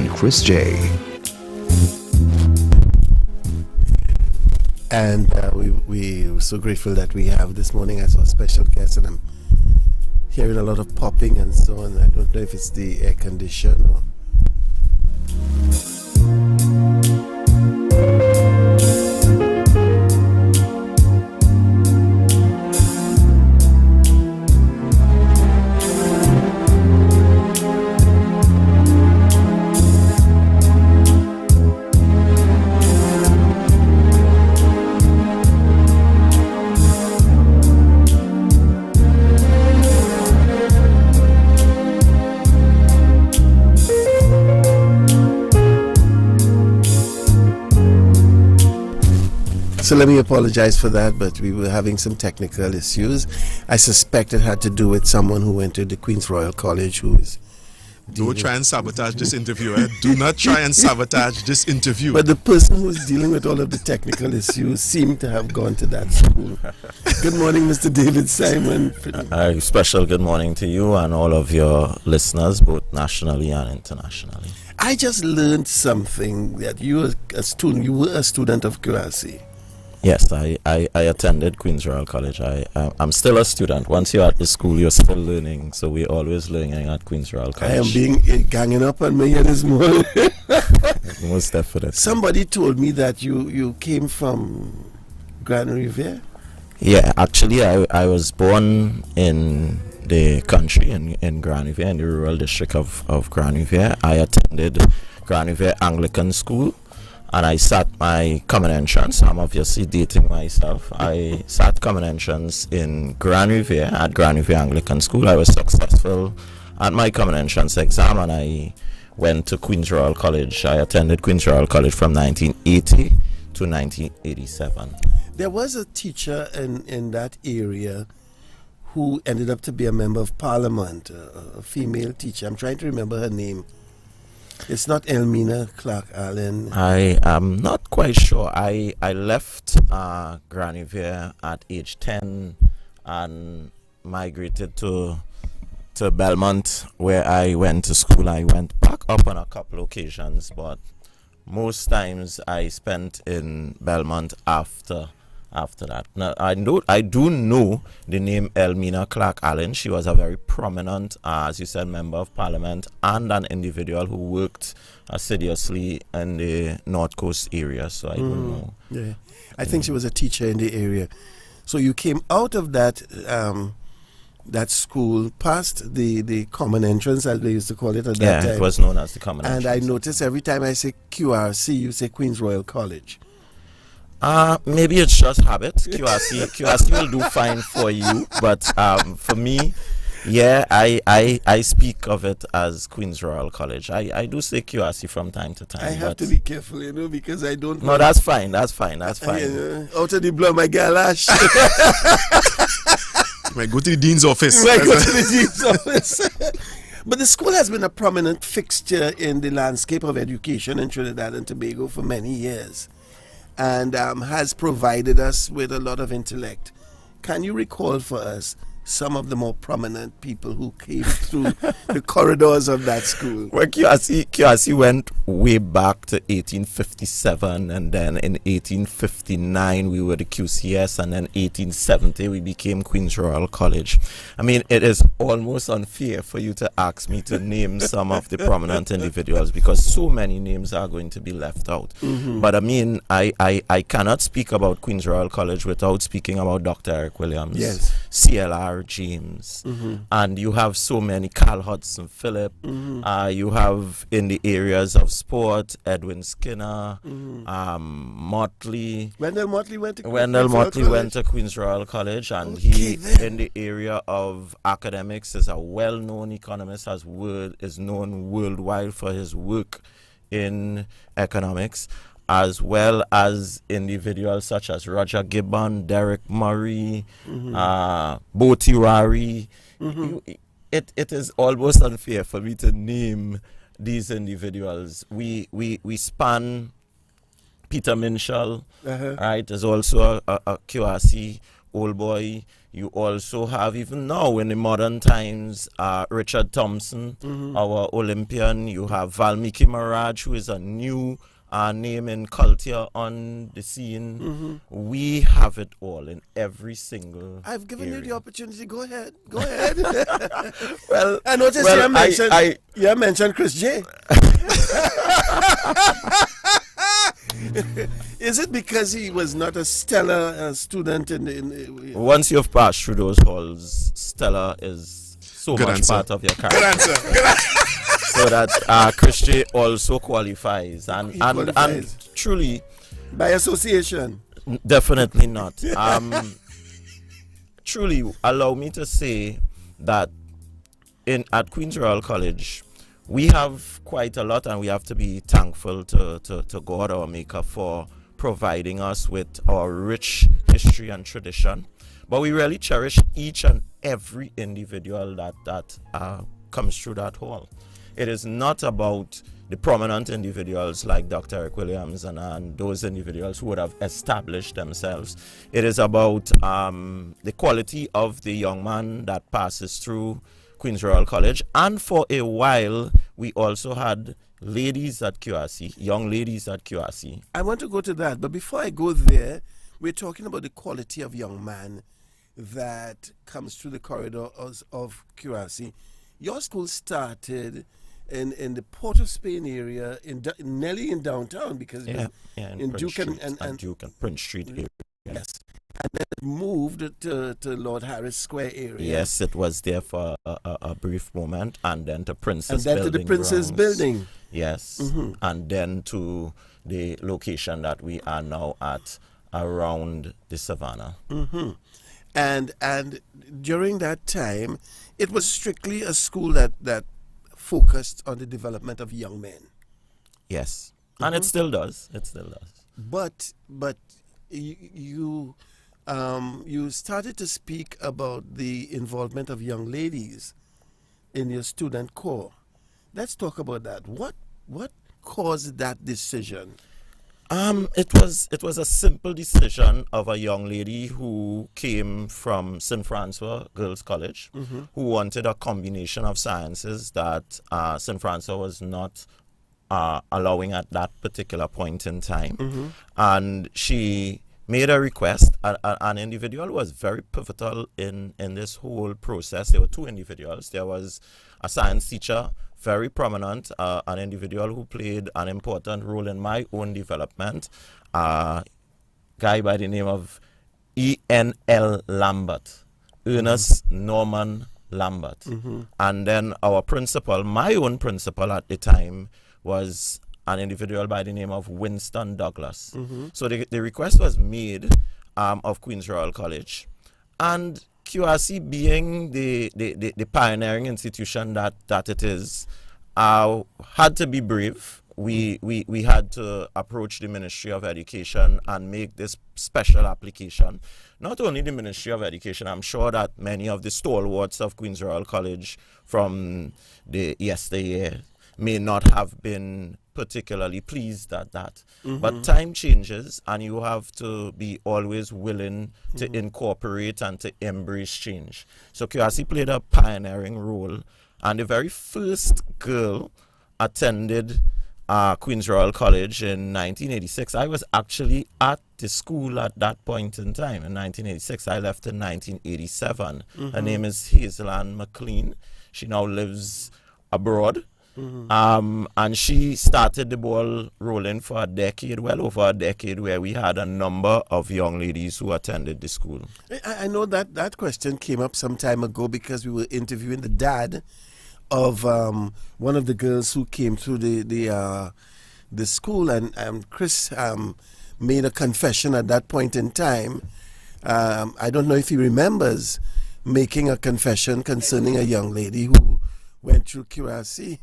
and Chris J. And we're so grateful that we have this morning as our special guest, and I'm hearing a lot of popping and so on. I don't know if it's the air condition or... So let me apologize for that, but we were having some technical issues. I suspect it had to do with someone who went to the Queen's Royal College who is... Don't try and sabotage this interview. Do not try and sabotage this interview. But the person who's dealing with all of the technical issues seemed to have gone to that school. Good morning, Mr. David Simon. A special good morning to you and all of your listeners, both nationally and internationally. I just learned something, that you were a student of QRC. Yes, I attended Queen's Royal College. I'm still a student. Once you're at the school, you're still learning. So we're always learning at Queen's Royal College. I am being ganging up on me here this morning. Most definitely. Somebody told me that you came from Grand Riviere. Yeah, actually, I was born in the country, in Grand Riviere, in the rural district of Grand Riviere. I attended Grand Riviere Anglican School. And I sat my common entrance. I'm obviously dating myself. I sat common entrance in Grand Riviere at Grand Riviere Anglican School. I was successful at my common entrance exam, and I went to Queen's Royal College. I attended Queen's Royal College from 1980 to 1987. There was a teacher in that area who ended up to be a member of Parliament, a female teacher. I'm trying to remember her name. It's not Elmina Clark Allen. I am not quite sure. I left Grand Riviere at age 10 and migrated to Belmont, where I went to school. I went back up on a couple occasions, but most times I spent in Belmont after that. Now, I do know the name Elmina Clark Allen. She was a very prominent, as you said, member of Parliament and an individual who worked assiduously in the North Coast area. So I don't know. Yeah, I think she was a teacher in the area. So you came out of that school past the common entrance, as they used to call it at that time. Yeah, it was known as the common entrance. And I notice every time I say QRC, you say Queen's Royal College. Maybe it's just habit. QRC will do fine for you, but for me, yeah, I speak of it as Queen's Royal College. I do say QRC from time to time. I have to be careful, because I don't... No, that's fine. That's fine. Out of the blow, my galash. You might go to the dean's office. But the school has been a prominent fixture in the landscape of education in Trinidad and Tobago for many years, and has provided us with a lot of intellect. Can you recall for us some of the more prominent people who came through the corridors of that school? Well, QRC went way back to 1857, and then in 1859 we were the QCS, and then 1870 we became Queen's Royal College. I mean, it is almost unfair for you to ask me to name some of the prominent individuals, because so many names are going to be left out. But I mean, I cannot speak about Queen's Royal College without speaking about Dr. Eric Williams, yes, CLR James, and you have so many, Carl Hudson Phillip, you have in the areas of sport, Edwin Skinner, Motley. Wendell Motley went to Queen's Royal College, and he, in the area of academics, is a well-known economist, is known worldwide for his work in economics, as well as individuals such as Roger Gibbon, Derek Murray, Boti Rari. It is almost unfair for me to name these individuals. We span Peter Minshall, right, is also a QRC. Old Boy. You also have, even now in the modern times, Richard Thompson, our Olympian. You have Valmiki Maraj, who is a new name in culture on the scene. We have it all in every single I've given area. you the opportunity. Go ahead. Go ahead. Well, I noticed you mentioned Chris J. Is it because he was not a stellar student in Once you've passed through those halls, stellar is so Good much answer. part of your Good character. answer. Good answer. So that Christian also qualifies, and He and qualifies. truly, by association? definitely not. Truly, allow me to say that at Queen's Royal College, we have quite a lot, and we have to be thankful to God, our Maker, for providing us with our rich history and tradition. But we really cherish each and every individual that comes through that hall. It is not about the prominent individuals like Dr. Eric Williams and those individuals who would have established themselves. It is about the quality of the young man that passes through Queen's Royal College. And for a while, we also had ladies at QRC, young ladies at QRC. I want to go to that, but before I go there, we're talking about the quality of young man that comes through the corridors of QRC. Your school started in the Port of Spain area, nearly in downtown, because in in Prince Duke Street, and Duke and Prince Street area. yes, and then it moved to Lord Harris Square area. Yes, it was there for a brief moment, and then to Princess and then Building to the Princess grounds. Building. Yes, and then to the location that we are now at around the Savannah. And during that time, it was strictly a school that focused on the development of young men. Yes, and it still does. It still does. But you started to speak about the involvement of young ladies in your student corps. Let's talk about that. What caused that decision? It was a simple decision of a young lady who came from St. Francois Girls College, who wanted a combination of sciences that St. Francois was not allowing at that particular point in time. And she made a request. An individual who was very pivotal in this whole process. There were two individuals. There was a science teacher, very prominent, an individual who played an important role in my own development, a guy by the name of E.N.L. Lambert, Ernest Norman Lambert. And then our principal, my own principal at the time, was an individual by the name of Winston Douglas. So the request was made of Queen's Royal College, and QRC, being the pioneering institution that it is, had to be brave. We had to approach the Ministry of Education and make this special application. Not only the Ministry of Education, I'm sure that many of the stalwarts of Queen's Royal College from the yesteryear may not have been particularly pleased at that. But time changes, and you have to be always willing to incorporate and to embrace change. So QRC played a pioneering role, and the very first girl attended Queen's Royal College in 1986. I was actually at the school at that point in time. In 1986, I left in 1987. Her name is Hazel Ann McLean. She now lives abroad. And she started the ball rolling for a decade, well over a decade, where we had a number of young ladies who attended the school. I know that question came up some time ago because we were interviewing the dad of one of the girls who came through the school, and Chris made a confession at that point in time. I don't know if he remembers making a confession concerning a young lady who went through QRC.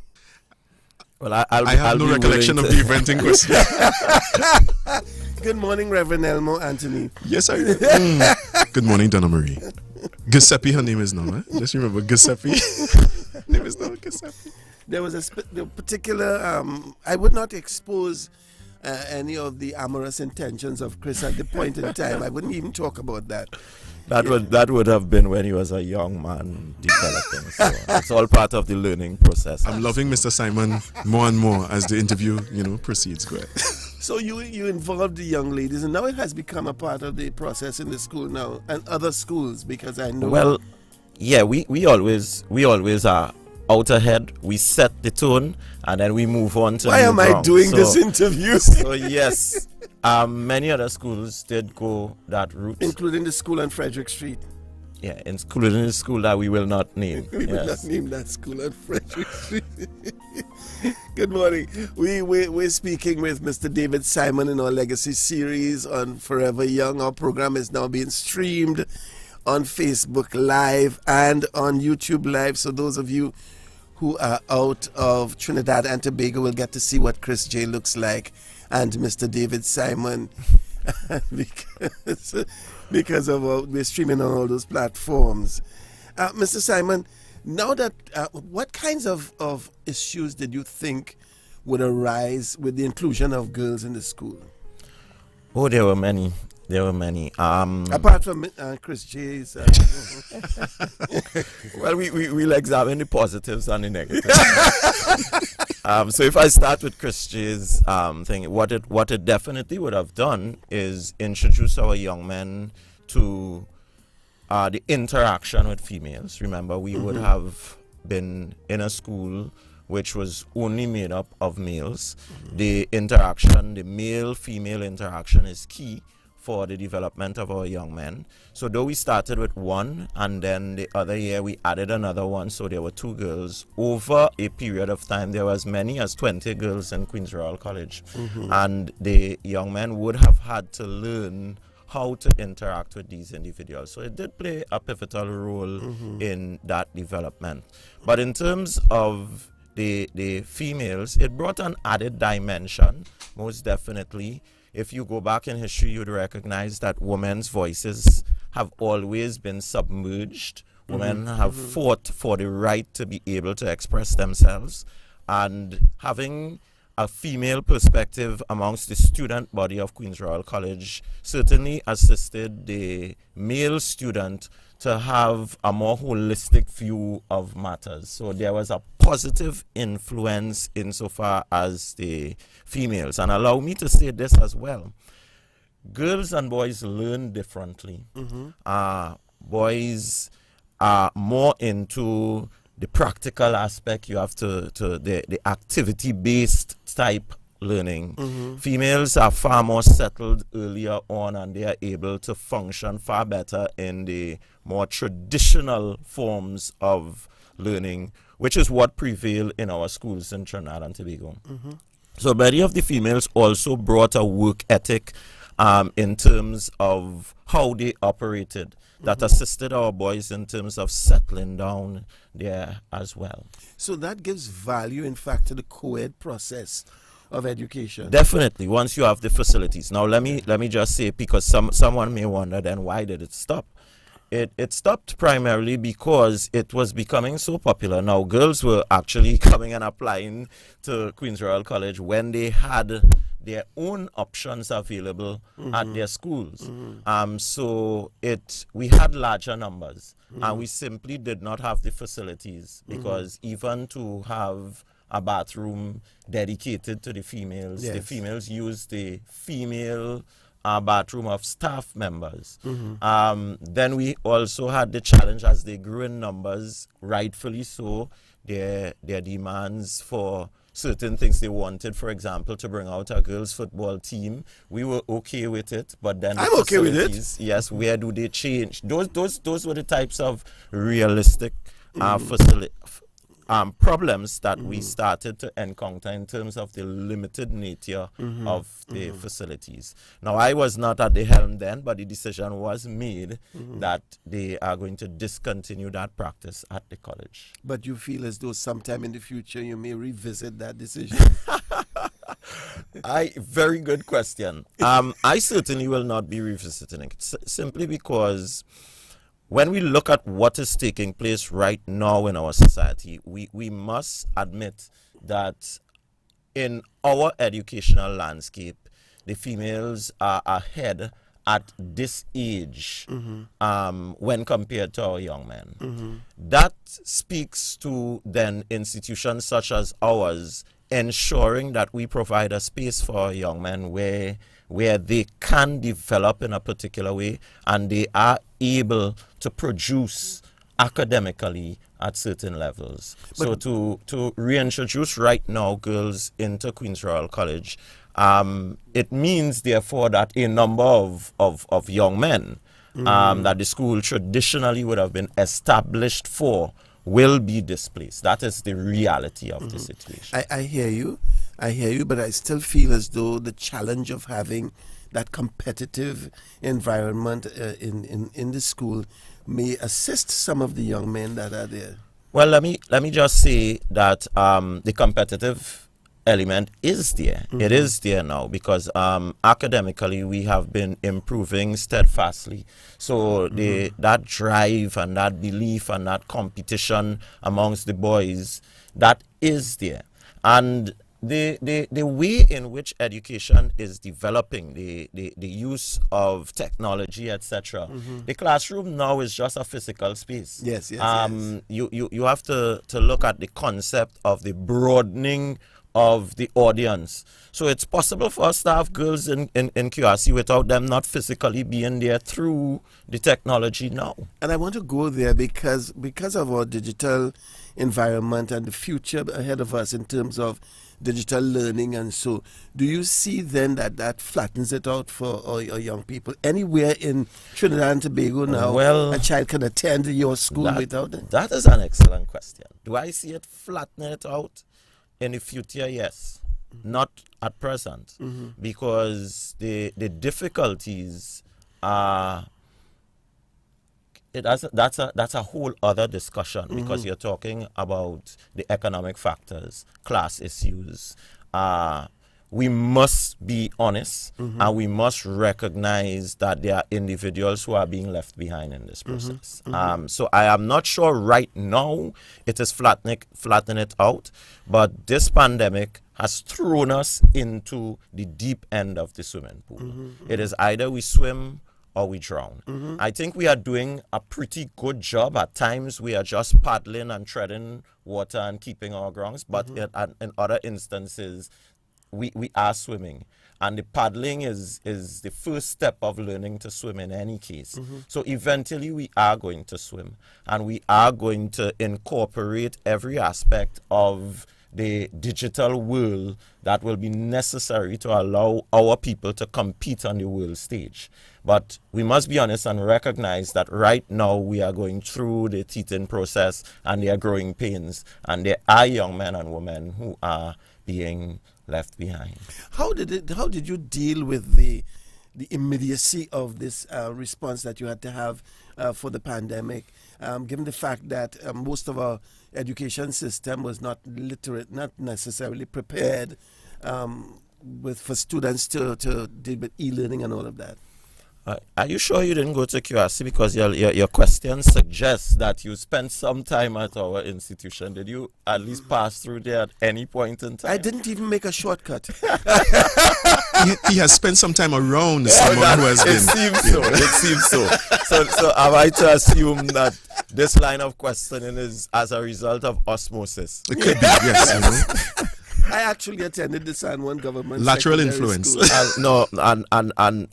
Well, I have no recollection of the event in question. Good morning, Reverend Elmo Anthony. Yes, I do. Good morning, Donna Marie. Giuseppe, her name is now. Just remember, Giuseppe. Name is now Giuseppe. There was the particular, I would not expose any of the amorous intentions of Chris at the point in time. I wouldn't even talk about that. That would have been when he was a young man developing. So it's all part of the learning process. I'm loving Mr. Simon more and more as the interview, proceeds. Go ahead. So you involved the young ladies, and now it has become a part of the process in the school now and other schools, because I know. Well, yeah, we always are out ahead. We set the tone, and then we move on to. Why am I doing this interview? So yes, many other schools did go that route, including the school on Frederick Street. Yeah, including the school that we will not name. We will not name that school on Frederick Street. Good morning. We're speaking with Mr. David Simon in our Legacy series on Forever Young. Our program is now being streamed on Facebook Live and on YouTube Live. So those of you who are out of Trinidad and Tobago will get to see what Chris J looks like and Mr. David Simon because of we're streaming on all those platforms. Mr. Simon, now that what kinds of issues did you think would arise with the inclusion of girls in the school? Oh, there were many. Apart from Chris J's. Well, we'll examine the positives and the negatives. So if I start with Chris J's thing, what it definitely would have done is introduce our young men to the interaction with females. Remember, we would have been in a school which was only made up of males. The interaction, the male-female interaction is key for the development of our young men. So though we started with one, and then the other year we added another one, so there were 2 girls. Over a period of time, there were as many as 20 girls in Queen's Royal College. And the young men would have had to learn how to interact with these individuals. So it did play a pivotal role in that development. But in terms of the females, it brought an added dimension, most definitely. If you go back in history, you'd recognize that women's voices have always been submerged. Women have fought for the right to be able to express themselves. And having a female perspective amongst the student body of Queen's Royal College certainly assisted the male student to have a more holistic view of matters. So there was a positive influence insofar as the females. And allow me to say this as well. Girls and boys learn differently. Boys are more into the practical aspect. You have to the activity-based type learning. Females are far more settled earlier on, and they are able to function far better in the more traditional forms of learning, which is what prevail in our schools in Trinidad and Tobago. So many of the females also brought a work ethic in terms of how they operated that assisted our boys in terms of settling down there as well. So that gives value, in fact, to the co-ed process of education. Definitely, once you have the facilities. Now let me just say, because someone may wonder, then why did it stop? It stopped primarily because it was becoming so popular. Now girls were actually coming and applying to Queen's Royal College when they had their own options available at their schools. So we had larger numbers, and we simply did not have the facilities, because even to have a bathroom dedicated to the females, the females used the female bathroom of staff members. Then we also had the challenge, as they grew in numbers, rightfully so, their demands for certain things they wanted, for example, to bring out a girls' football team. We were okay with it, but then I'm okay with it. Yes, where do they change? Those were the types of realistic problems that we started to encounter in terms of the limited nature of the facilities. Now, I was not at the helm then, but the decision was made that they are going to discontinue that practice at the college. But you feel as though sometime in the future you may revisit that decision? Very good question. I certainly will not be revisiting it, simply because when we look at what is taking place right now in our society, we must admit that in our educational landscape, the females are ahead at this age when compared to our young men. That speaks to then institutions such as ours ensuring that we provide a space for our young men where they can develop in a particular way and they are able to produce academically at certain levels. So to reintroduce right now girls into Queen's Royal College, it means therefore that a number of young men that the school traditionally would have been established for will be displaced. That is the reality of the situation. I hear you, but I still feel as though the challenge of having that competitive environment in the school may assist some of the young men that are there. Well, let me just say that the competitive element is there. It is there now because academically we have been improving steadfastly. So that drive and that belief and that competition amongst the boys, that is there. And the way in which education is developing, the use of technology, etc. The classroom now is just a physical space. Yes. You have to look at the concept of the broadening of the audience. So it's possible for us to have girls in QRC without them not physically being there through the technology now. And I want to go there because of our digital environment and the future ahead of us in terms of digital learning. And so do you see then that flattens it out for our young people? Anywhere in Trinidad and Tobago now, a child can attend your school without it? That is an excellent question. Do I see it flattening it out? In the future, yes. Not at present. Because the difficulties are... That's a whole other discussion because you're talking about the economic factors, class issues. We must be honest and we must recognize that there are individuals who are being left behind in this process. So I am not sure right now it is flattening it out, but this pandemic has thrown us into the deep end of the swimming pool. It is either we swim or we drown. I think we are doing a pretty good job. At times we are just paddling and treading water and keeping our grounds, but in other instances we are swimming, and the paddling is the first step of learning to swim in any case. So eventually we are going to swim, and we are going to incorporate every aspect of the digital world that will be necessary to allow our people to compete on the world stage. But we must be honest and recognize that right now we are going through the teething process and there are growing pains, and there are young men and women who are being left behind. How did you deal with the immediacy of this response that you had to have for the pandemic, given the fact that most of our education system was not literate, not necessarily prepared for students to deal with e-learning and all of that? Are you sure you didn't go to QRC? Because your question suggests that you spent some time at our institution. Did you at least pass through there at any point in time? I didn't even make a shortcut. He has spent some time around someone who has been. It seems so. So am I to assume that this line of questioning is as a result of osmosis? It could be, yes. I actually attended the San Juan government lateral influence. No, and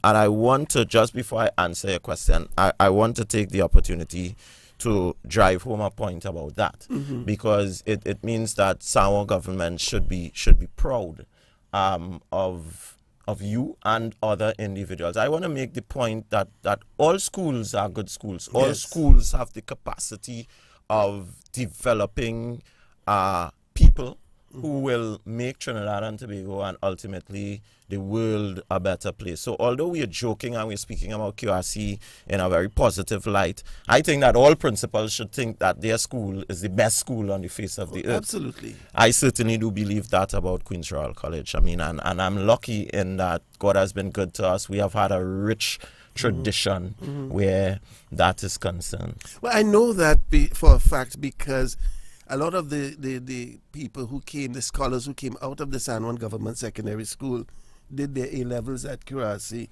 I want to, just before I answer your question, I want to take the opportunity to drive home a point about that, because it means that San Juan government should be proud of you and other individuals. I want to make the point that all schools are good schools. All schools have the capacity of developing people who will make Trinidad and Tobago and ultimately the world a better place. So although we are joking and we're speaking about QRC in a very positive light, I think that all principals should think that their school is the best school on the face of the earth. Absolutely. I certainly do believe that about Queen's Royal College. I mean, and I'm lucky in that God has been good to us. We have had a rich tradition where that is concerned. Well, I know that for a fact because a lot of the people who came, the scholars who came out of the San Juan Government Secondary School, did their A-levels at Kurasi.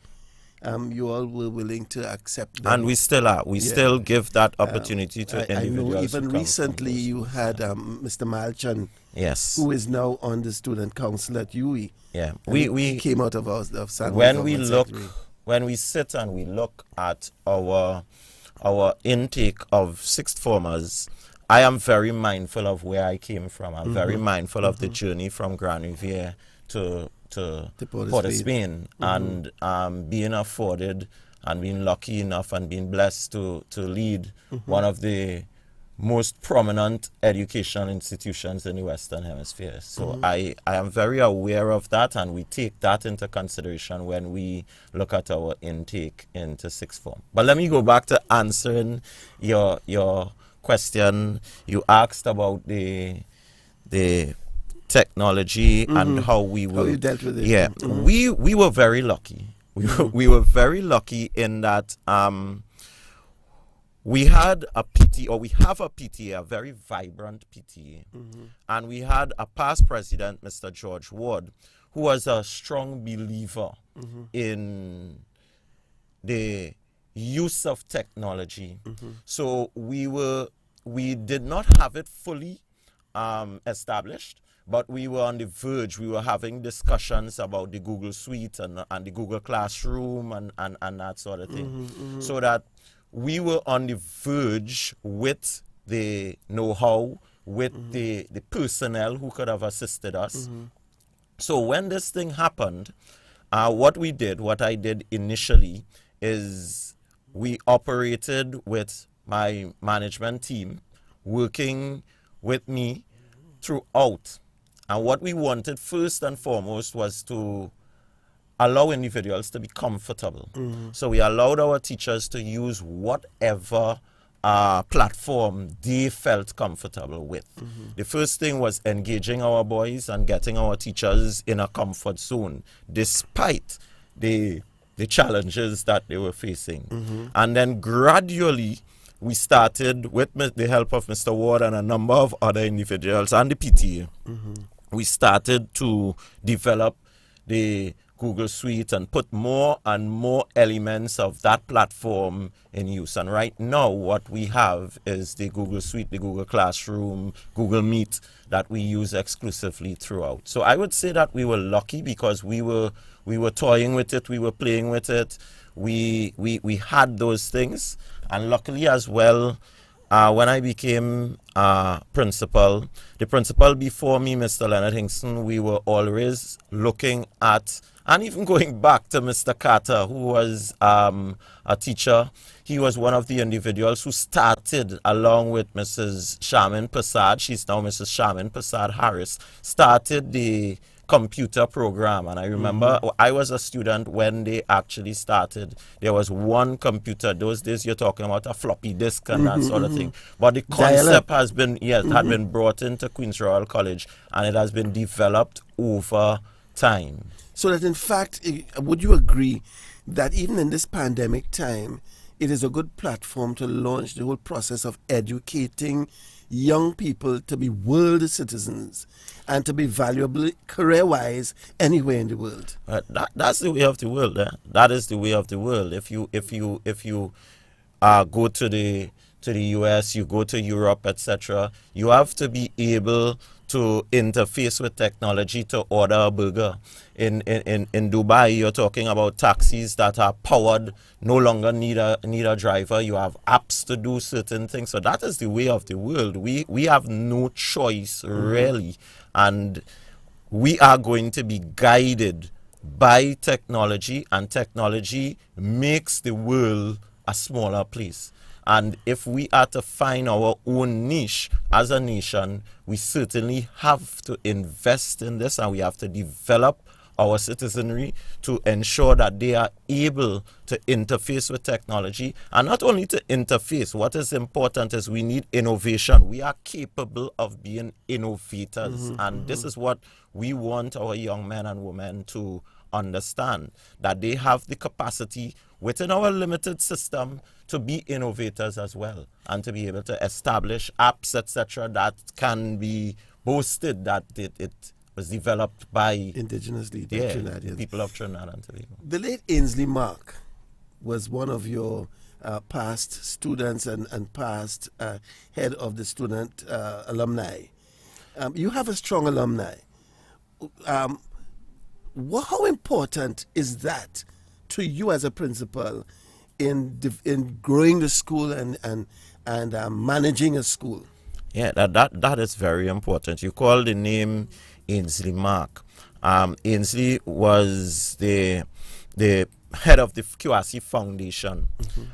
You all were willing to accept them. And we still are. We still give that opportunity to individuals. I know even who come recently from those you schools. had Mr. Malchan, Yes. who is now on the student council at UE. Yeah. And We he came out of San Juan when we Government look Secondary. when we sit and we look at our intake of sixth formers, I am very mindful of where I came from. I'm very mindful of the journey from Grand Riviere to Port of Spain, and being afforded and being lucky enough and being blessed to lead one of the most prominent educational institutions in the Western Hemisphere. So I am very aware of that, and we take that into consideration when we look at our intake into sixth form. But let me go back to answering your question. You asked about the technology and how we were. How you dealt with it. Yeah, we were very lucky. We were very lucky in that we had a PTA, or we have a PTA, a very vibrant PTA, and we had a past president, Mr. George Ward, who was a strong believer in the use of technology. So we did not have it fully established, but we were on the verge. We were having discussions about the Google Suite and the Google Classroom and that sort of thing. So that we were on the verge with the know-how, with the personnel who could have assisted us. So when this thing happened, what I did initially is we operated with my management team working with me throughout. And what we wanted first and foremost was to allow individuals to be comfortable. So we allowed our teachers to use whatever platform they felt comfortable with. The first thing was engaging our boys and getting our teachers in a comfort zone, despite the challenges that they were facing. And then gradually, we started, with the help of Mr. Ward and a number of other individuals and the PTA, we started to develop the Google Suite and put more and more elements of that platform in use. And right now, what we have is the Google Suite, the Google Classroom, Google Meet that we use exclusively throughout. So I would say that we were lucky because we were toying with it, we were playing with it, we had those things. And luckily as well, when I became principal, the principal before me, Mr. Leonard Hinkson, we were always looking at, and even going back to Mr. Carter, who was a teacher, he was one of the individuals who started, along with Mrs. Shaman Prasad, she's now Mrs. Shaman Prasad Harris, started the computer program. And I remember I was a student when they actually started. There was one computer. Those days you're talking about a floppy disk and that sort of thing. But the concept has been, had been brought into Queen's Royal College, and it has been developed over time. So that in fact, would you agree that even in this pandemic time, it is a good platform to launch the whole process of educating young people to be world citizens and to be valuable career-wise anywhere in the world? That's the way of the world. That is the way of the world. If you go to the US, you go to Europe, etc., you have to be able to interface with technology to order a burger. In Dubai, you're talking about taxis that are powered, no longer need a driver. You have apps to do certain things. So that is the way of the world. We have no choice, really. And we are going to be guided by technology, and technology makes the world a smaller place. And if we are to find our own niche as a nation, we certainly have to invest in this, and we have to develop our citizenry to ensure that they are able to interface with technology. And not only to interface, what is important is we need innovation. We are capable of being innovators. And this is what we want our young men and women to understand, that they have the capacity within our limited system to be innovators as well, and to be able to establish apps, etc., that can be boasted that it was developed by indigenously Trinidadians, people of Trinidad and Tobago. The late Ainsley Mark was one of your past students and past head of the student alumni. You have a strong alumni. How important is that to you as a principal in growing the school and managing a school? Yeah, that is very important. You call the name Ainsley Mark. Ainsley was the head of the QRC Foundation.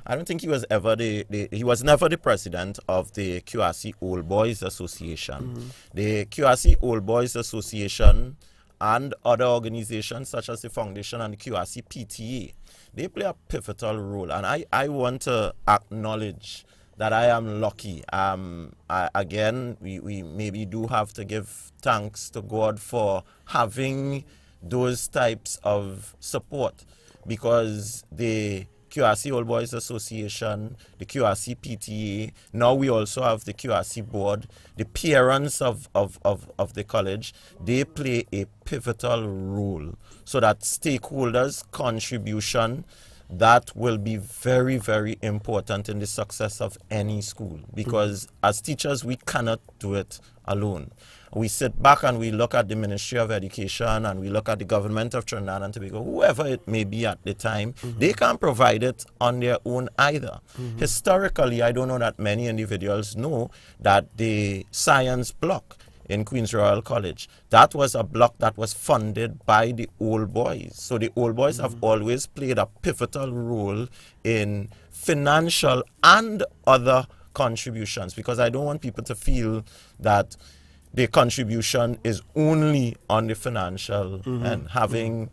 I don't think he was ever he was never the president of the QRC Old Boys Association. The QRC Old Boys Association and other organizations such as the Foundation and the QRC PTA, they play a pivotal role. And I want to acknowledge that I am lucky. Again, we maybe do have to give thanks to God for having those types of support, because the QRC Old Boys Association, the QRC PTA, now we also have the QRC board, the parents of the college, they play a pivotal role, so that stakeholders' contribution, that will be very, very important in the success of any school, because as teachers, we cannot do it alone. We sit back and we look at the Ministry of Education and we look at the government of Trinidad and Tobago, whoever it may be at the time, they can't provide it on their own either. Historically, I don't know that many individuals know that the science block in Queen's Royal College, that was a block that was funded by the Old Boys. So the Old Boys have always played a pivotal role in financial and other contributions, because I don't want people to feel that the contribution is only on the financial and having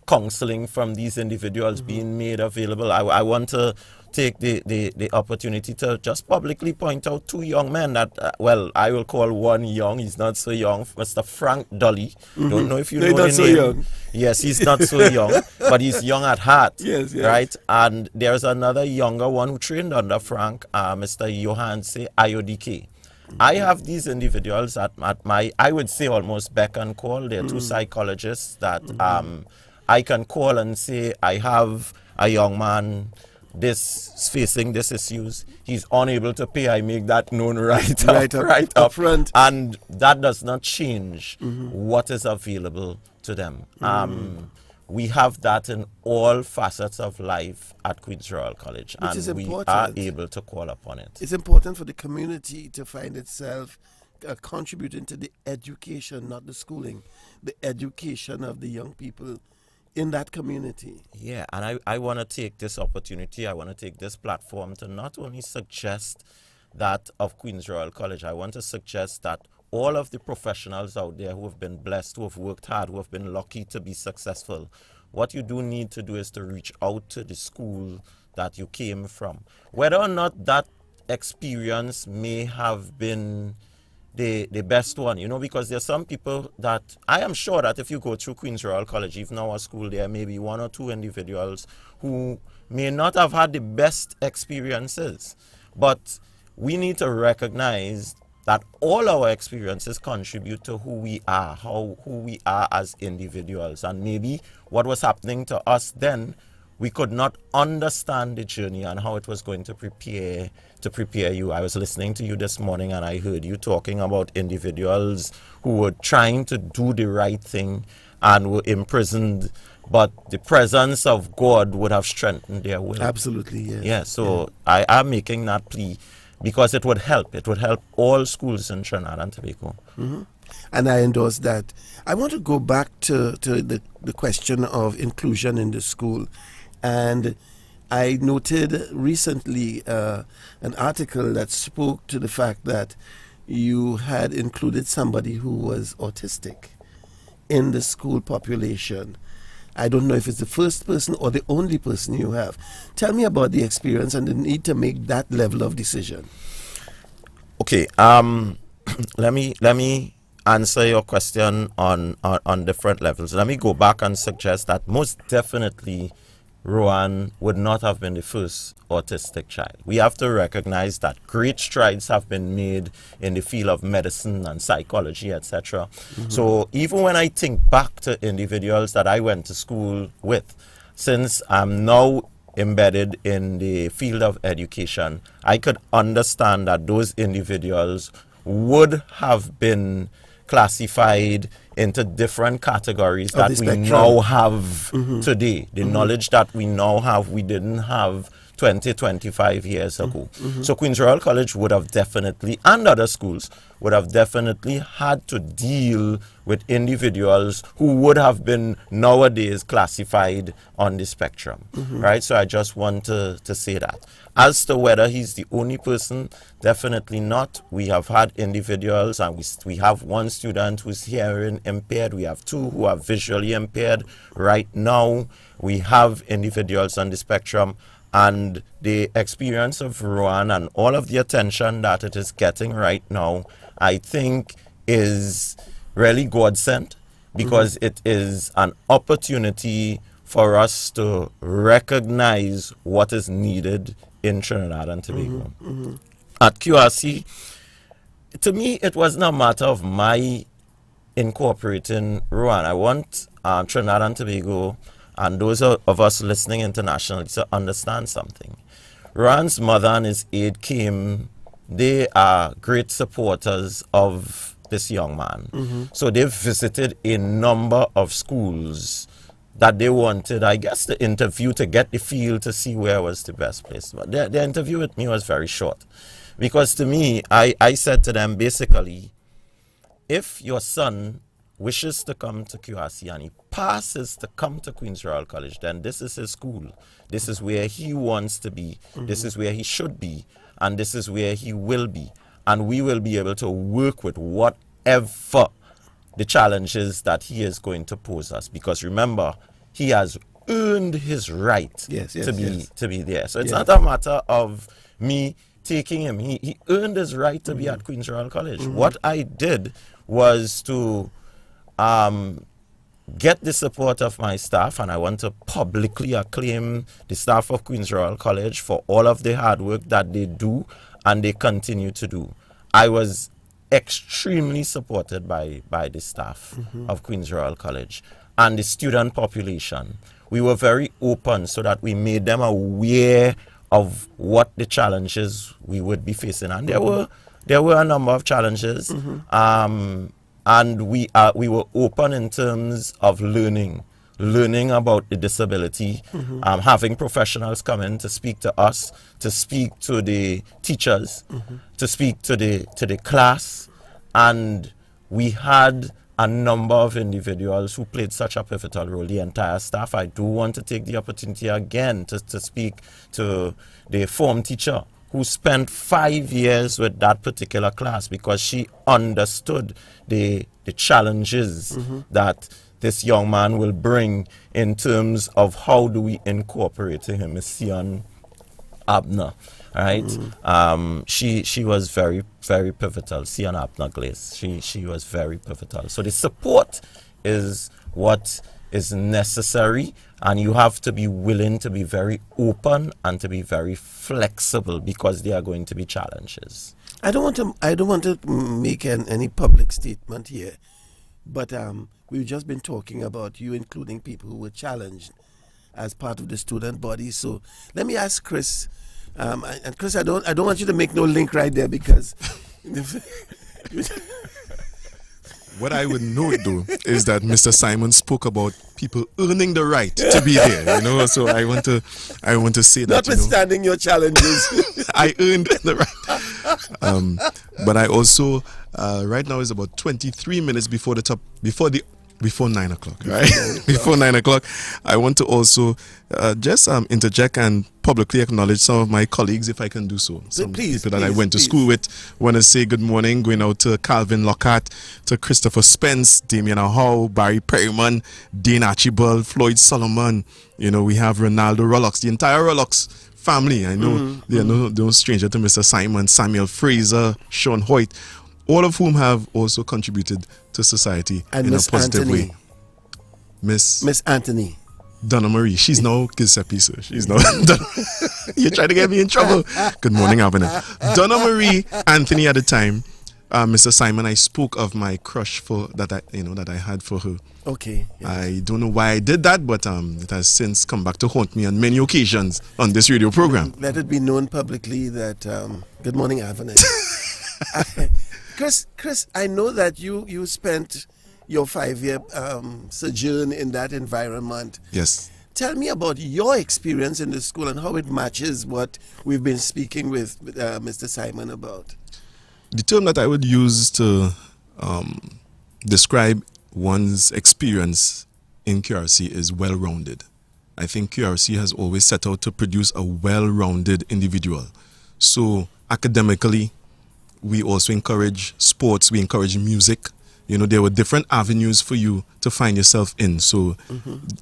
counseling from these individuals being made available. I want to take the opportunity to just publicly point out two young men that, well, I will call one young. He's not so young, Mr. Frank Dolly. Don't know if you know the name. So young. Yes, he's not so young, but he's young at heart. Yes. Right? And there's another younger one who trained under Frank, Mr. Johanse Ayodike. I have these individuals at my, I would say, almost beck and call. They're two psychologists that I can call and say, I have a young man facing these issues. He's unable to pay. I make that known right up front. And that does not change what is available to them. We have that in all facets of life at Queen's Royal College, Which is and we important. are able to call upon it. It's important for the community to find itself contributing to the education, not the schooling, the education of the young people in that community. Yeah, and I want to take this opportunity, I want to take this platform to not only suggest that of Queen's Royal College, I want to suggest that all of the professionals out there who have been blessed, who have worked hard, who have been lucky to be successful, what you do need to do is to reach out to the school that you came from. Whether or not that experience may have been the best one, you know, because there's some people that, I am sure that if you go through Queen's Royal College, even our school, there may be one or two individuals who may not have had the best experiences. But we need to recognize that all our experiences contribute to who we are, who we are as individuals. And maybe what was happening to us then, we could not understand the journey and how it was going to prepare you. I was listening to you this morning and I heard you talking about individuals who were trying to do the right thing and were imprisoned, but the presence of God would have strengthened their will. Absolutely, yes. Yeah, so I am making that plea because it would help. It would help all schools in Trinidad and Tobago. And I endorse that. I want to go back to the question of inclusion in the school. And I noted recently an article that spoke to the fact that you had included somebody who was autistic in the school population. I don't know if it's the first person or the only person you have. Tell me about the experience and the need to make that level of decision. Okay, let me answer your question on different levels. Let me go back and suggest that most definitely Rowan would not have been the first autistic child. We have to recognize that great strides have been made in the field of medicine and psychology, etc. So even when I think back to individuals that I went to school with, since I'm now embedded in the field of education, I could understand that those individuals would have been classified into different categories that we now have today. The knowledge that we now have, we didn't have 20, 25 years ago. So Queen's Royal College would have definitely, and other schools, would have definitely had to deal with individuals who would have been nowadays classified on the spectrum, right? So I just want to say that. As to whether he's the only person, definitely not. We have had individuals, and we have one student who's hearing impaired. We have two who are visually impaired. Right now, we have individuals on the spectrum. And the experience of Rowan and all of the attention that it is getting right now, I think is really God-sent, because it is an opportunity for us to recognize what is needed in Trinidad and Tobago. At QRC, to me, it wasn't a matter of my incorporating Rowan. I want Trinidad and Tobago and those of us listening internationally to understand something. Rowan's mother and his aide came. They are great supporters of this young man. So they've visited a number of schools that they wanted, I guess, the interview to get the feel to see where was the best place. But the interview with me was very short. Because to me, I said to them, basically, if your son wishes to come to QRC and he passes to come to Queen's Royal College, then this is his school. This is where he wants to be. This is where he should be. And this is where he will be. And we will be able to work with whatever the challenges that he is going to pose us. Because remember, he has earned his right to be there. So it's not a matter of me taking him. He earned his right to be at Queen's Royal College. What I did was to get the support of my staff, and I want to publicly acclaim the staff of Queen's Royal College for all of the hard work that they do and they continue to do. I was extremely supported by the staff of Queen's Royal College and the student population. We were very open so that we made them aware of what the challenges we would be facing, and there were a number of challenges. And we were open in terms of learning about the disability, having professionals come in to speak to us, to speak to the teachers, to speak to the class. And we had a number of individuals who played such a pivotal role, the entire staff. I do want to take the opportunity again to speak to the form teacher who spent 5 years with that particular class, because she understood the challenges that this young man will bring in terms of how do we incorporate him. Miss Sion Abner, right? She was very, very pivotal. Sion Abner Glaze. She was very pivotal. So the support is what is necessary, and you have to be willing to be very open and to be very flexible, because there are going to be challenges. I don't want to make any public statement here, but we've just been talking about you including people who were challenged as part of the student body. So let me ask Chris, and Chris, I don't want you to make no link right there, because what I would note, though, is that Mr. Simon spoke about people earning the right to be there, so I want to say that, notwithstanding your challenges, I earned the right. But I also, right now is about 23 minutes before the Before 9 o'clock, right? Before 9 o'clock, I want to also just interject and publicly acknowledge some of my colleagues, if I can do so. Some people that I went to school with. Want to say good morning, going out to Calvin Lockhart, to Christopher Spence, Damien Ahow, Barry Perryman, Dean Archibald, Floyd Solomon. You know, we have Ronaldo Rollocks, the entire Rollocks family. I know they are no stranger to Mr. Simon, Samuel Fraser, Sean Hoyt, all of whom have also contributed to society and in Miss a positive Anthony. way. Miss Anthony. Donna Marie, she's now Giuseppe, sir. She's now You're trying to get me in trouble. Good morning, Abner. Donna Marie Anthony at the time, Mr. Simon, I spoke of my crush that I had for her. Okay. Yes. I don't know why I did that, but it has since come back to haunt me on many occasions on this radio program. Let it be known publicly that good morning, Avon. Chris, I know that you spent your 5-year sojourn in that environment. Yes. Tell me about your experience in the school and how it matches what we've been speaking with Mr. Simon about. The term that I would use to describe one's experience in QRC is well-rounded. I think QRC has always set out to produce a well-rounded individual. So academically, we also encourage sports, we encourage music. You know, there were different avenues for you to find yourself in. So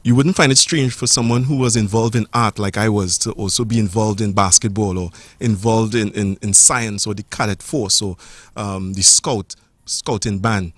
you wouldn't find it strange for someone who was involved in art like I was to also be involved in basketball or involved in science or the cadet force or the scouting band.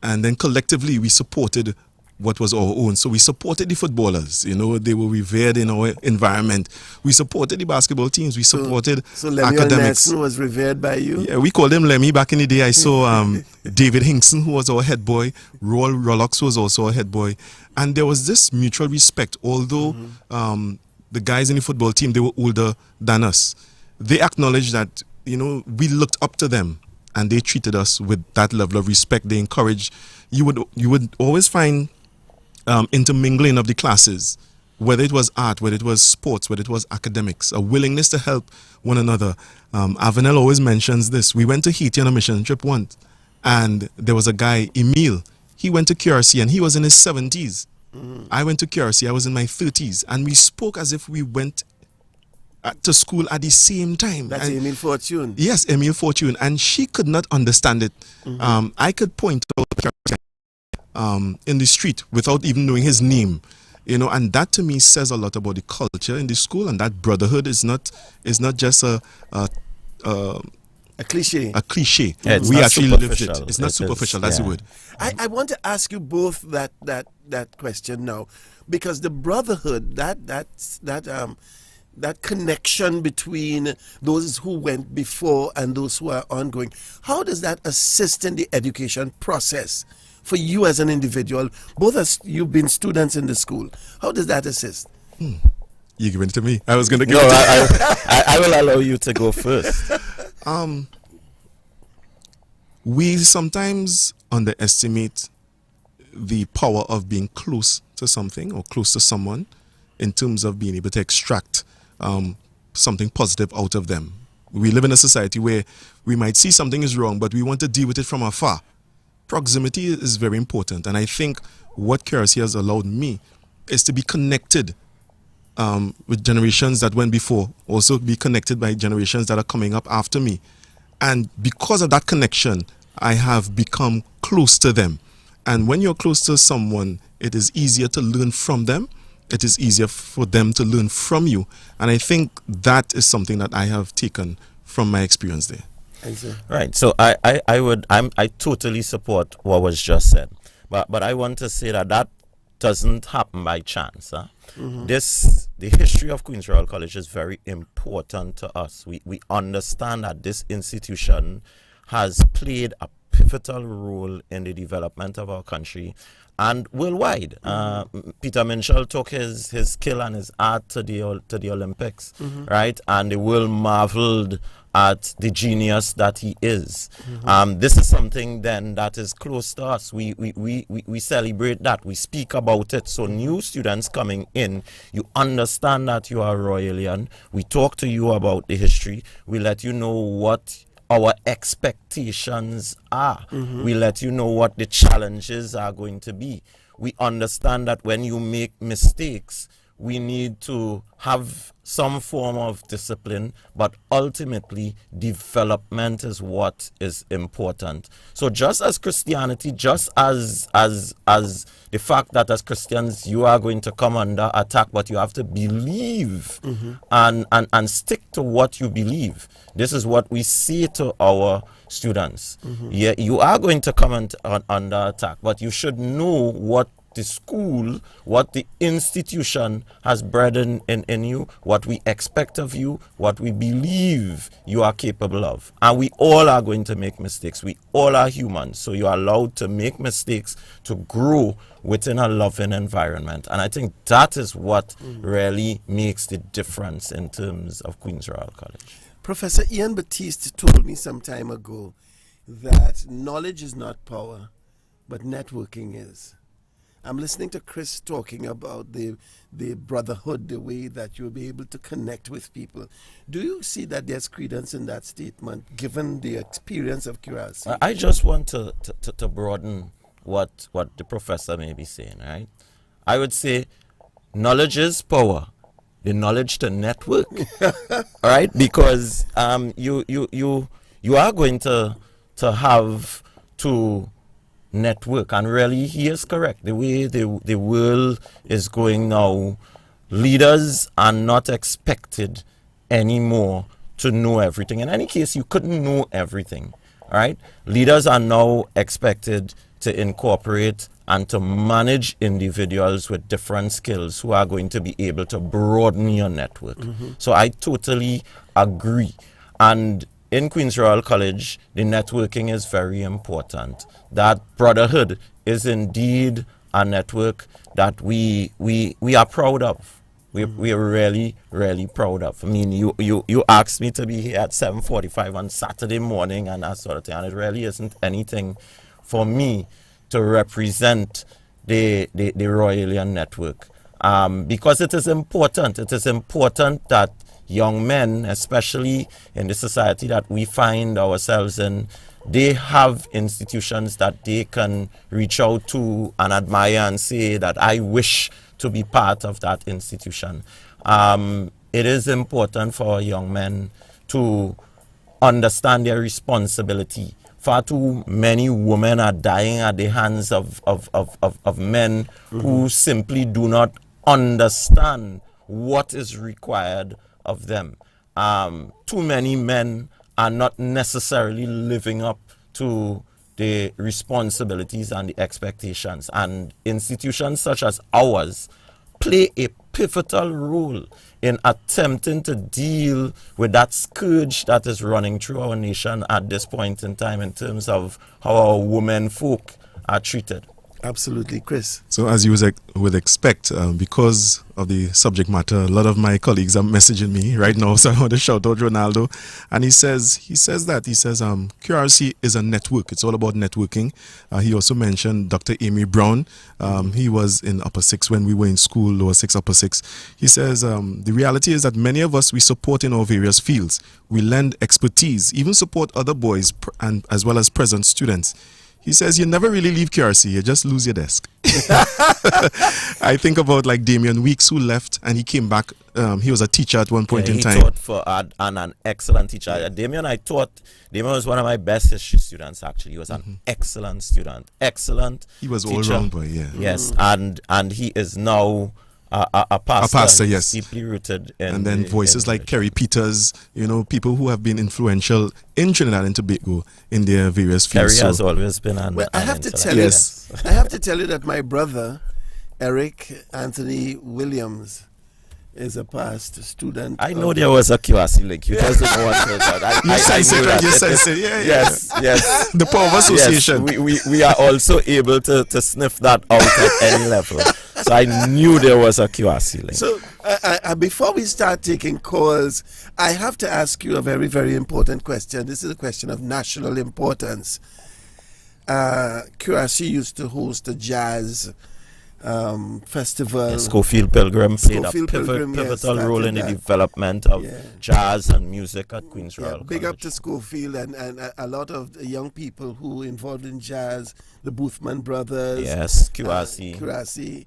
And then collectively we supported what was our own. So we supported the footballers. You know, they were revered in our environment. We supported the basketball teams. We supported academics. Nelson was revered by you? Yeah, we called him Lemmy back in the day. I saw David Hinkson, who was our head boy. Roll Rollocks was also our head boy. And there was this mutual respect. Although the guys in the football team, they were older than us. They acknowledged that, you know, we looked up to them and they treated us with that level of respect. They encouraged. You would always find intermingling of the classes, whether it was art, whether it was sports, whether it was academics, a willingness to help one another. Avenel always mentions this. We went to Haiti on a mission trip once, and there was a guy, Emile. He went to QRC, and he was in his 70s. I went to QRC, I was in my 30s, and we spoke as if we went to school at the same time. That's Emile Fortune. Yes, Emile Fortune, and she could not understand it. I could point out in the street without even knowing his name, you know, and that to me says a lot about the culture in the school, and that brotherhood is not just a cliche. A cliche. Yeah, we actually lived it. It's not superficial. That's the word. I want to ask you both that question now, because the brotherhood, that connection between those who went before and those who are ongoing, how does that assist in the education process for you as an individual? Both as you've been students in the school, how does that assist? You give it to me. I was going to give No, it to you. I will allow you to go first. We sometimes underestimate the power of being close to something or close to someone in terms of being able to extract something positive out of them. We live in a society where we might see something is wrong, but we want to deal with it from afar. Proximity is very important, and I think what QRC has allowed me is to be connected with generations that went before, also be connected by generations that are coming up after me. And because of that connection, I have become close to them. And when you're close to someone, it is easier to learn from them. It is easier for them to learn from you. And I think that is something that I have taken from my experience there. Right. So I totally support what was just said. But I want to say that doesn't happen by chance. The history of Queen's Royal College is very important to us. We understand that this institution has played a pivotal role in the development of our country and worldwide. Peter Minshall took his skill and his art to the Olympics, right? And the world marveled at the genius that he is. This is something then that is close to us. We celebrate that. We speak about it. So new students coming in, you understand that you are royalian. We talk to you about the history. We let you know what our expectations are. We let you know what the challenges are going to be. we understand that when you make mistakes, we need to have some form of discipline, but ultimately development is what is important. So just as Christianity, just as the fact that as Christians you are going to come under attack, but you have to believe and stick to what you believe. This is what we say to our students. Yeah, you are going to come under attack, but you should know what the school, what the institution has bred in you, what we expect of you, what we believe you are capable of. And we all are going to make mistakes. We all are humans. So you are allowed to make mistakes to grow within a loving environment. And I think that is what really makes the difference in terms of Queen's Royal College. Professor Ian Batiste told me some time ago that knowledge is not power, but networking is. I'm listening to Chris talking about the brotherhood, the way that you'll be able to connect with people. Do you see that there's credence in that statement, given the experience of QRC? I just want to broaden what the professor may be saying, right? I would say knowledge is power. The knowledge to network, all right? Because you are going to have to network, and really he is correct. The way the world is going now, leaders are not expected anymore to know everything. In any case, you couldn't know everything, all right? Leaders are now expected to incorporate and to manage individuals with different skills who are going to be able to broaden your network. So I totally agree. And in Queen's Royal College, the networking is very important. That brotherhood is indeed a network that we are proud of. We are really, really proud of. I mean, you asked me to be here at 7:45 on Saturday morning and that sort of thing, and it really isn't anything for me to represent the royalian network, because it is important. It is important that young men, especially in the society that we find ourselves in, they have institutions that they can reach out to and admire and say that I wish to be part of that institution. It is important for young men to understand their responsibility. Far too many women are dying at the hands of men who simply do not understand what is required of them. Too many men are not necessarily living up to the responsibilities and the expectations. And institutions such as ours play a pivotal role in attempting to deal with that scourge that is running through our nation at this point in time in terms of how our women folk are treated. Absolutely, Chris. So as you would expect, because of the subject matter, a lot of my colleagues are messaging me right now, so I want to shout out Ronaldo. And he says QRC is a network. It's all about networking. He also mentioned Dr. Amy Brown. He was in upper six when we were in school, lower six, upper six. He says, the reality is that many of us, we support in our various fields. We lend expertise, even support other boys and as well as present students. He says you never really leave QRC, you just lose your desk. I think about like Damien Weeks, who left and he came back. He was a teacher at one point in time. He taught for an excellent teacher. Damien was one of my best history students, actually. He was an excellent student. Excellent. He was teacher. all round boy, yeah. Yes, and he is now a pastor. A pastor, yes. Deeply rooted in. And then voices like Kerry Peters, people who have been influential in Trinidad and Tobago in their various fields. Kerry has always been I have to tell you, I have to tell you that my brother, Eric Anthony Williams, is a past student. I know there was a QRC link. You just don't want to that. You sense it. Yeah. Yes. The power of association. Yes, we are also able to sniff that out at any level. So I knew there was a QRC link. So before we start taking calls, I have to ask you a very, very important question. This is a question of national importance. QRC used to host a jazz festival. Schofield Pilgrim played a Schofield Pilgrim, yes, pivotal role in the that. development of Yeah. jazz and music at Queen's Royal Big College. up to Schofield and a lot of the young people who involved in jazz, the Boothman brothers. Yes, QRC. QRC